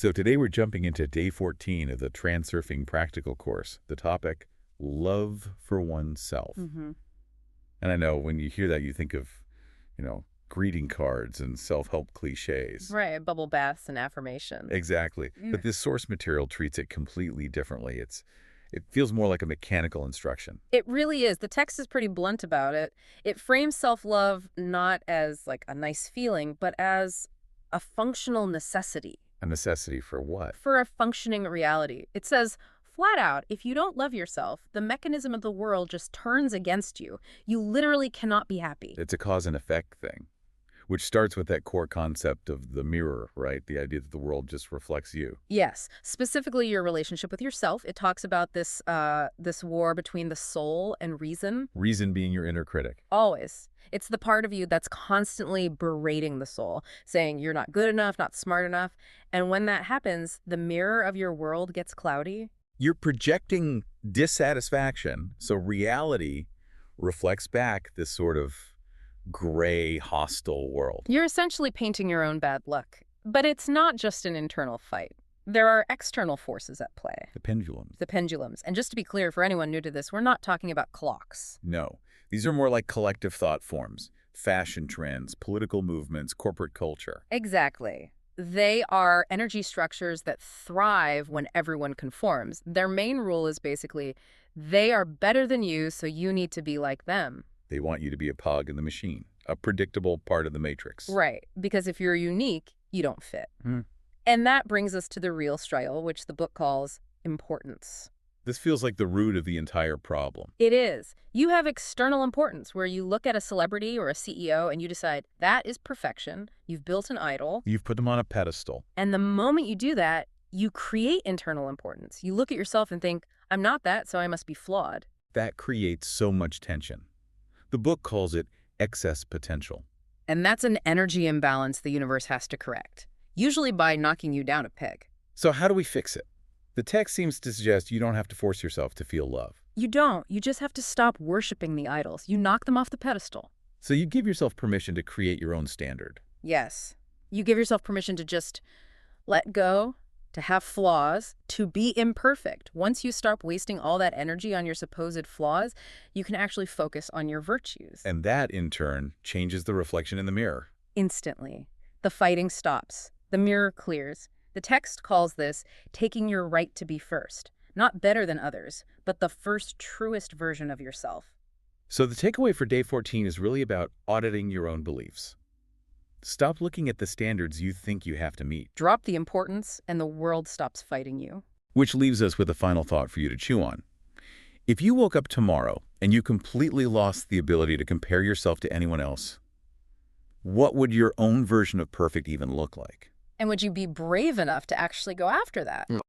So today we're jumping into day 14 of the Transurfing practical course. The topic, love for oneself. Mm-hmm. And I know when you hear that, you think of, greeting cards and self-help cliches. Right, bubble baths and affirmations. Exactly. But this source material treats it completely differently. It feels more like a mechanical instruction. It really is. The text is pretty blunt about it. It frames self-love not as like a nice feeling, but as a functional necessity. A necessity for what? For a functioning reality. It says, flat out, if you don't love yourself, the mechanism of the world just turns against you. You literally cannot be happy. It's a cause and effect thing, which starts with that core concept of the mirror, right? The idea that the world just reflects you. Yes, specifically your relationship with yourself. It talks about this war between the soul and reason. Reason being your inner critic. Always. It's the part of you that's constantly berating the soul, saying you're not good enough, not smart enough. And when that happens, the mirror of your world gets cloudy. You're projecting dissatisfaction, so reality reflects back this sort of gray, hostile world. You're essentially painting your own bad luck. But it's not just an internal fight. There are external forces at play. The pendulums. The pendulums. And just to be clear, for anyone new to this, we're not talking about clocks. No. These are more like collective thought forms, fashion trends, political movements, corporate culture. Exactly. They are energy structures that thrive when everyone conforms. Their main rule is basically, they are better than you, so you need to be like them. They want you to be a cog in the machine, a predictable part of the matrix. Right, because if you're unique, you don't fit. And that brings us to the real struggle, which the book calls importance. This feels like the root of the entire problem. It is. You have external importance, where you look at a celebrity or a CEO and you decide, that is perfection. You've built an idol. You've put them on a pedestal. And the moment you do that, you create internal importance. You look at yourself and think, I'm not that, so I must be flawed. That creates so much tension. The book calls it excess potential. And that's an energy imbalance the universe has to correct, usually by knocking you down a peg. So how do we fix it? The text seems to suggest you don't have to force yourself to feel love. You don't. You just have to stop worshiping the idols. You knock them off the pedestal. So you give yourself permission to create your own standard. Yes. You give yourself permission to just let go, to have flaws, to be imperfect. Once you stop wasting all that energy on your supposed flaws, you can actually focus on your virtues. And that, in turn, changes the reflection in the mirror. Instantly. The fighting stops. The mirror clears. The text calls this taking your right to be first. Not better than others, but the first truest version of yourself. So the takeaway for day 14 is really about auditing your own beliefs. Stop looking at the standards you think you have to meet. Drop the importance, and the world stops fighting you. Which leaves us with a final thought for you to chew on. If you woke up tomorrow and you completely lost the ability to compare yourself to anyone else, what would your own version of perfect even look like? And would you be brave enough to actually go after that?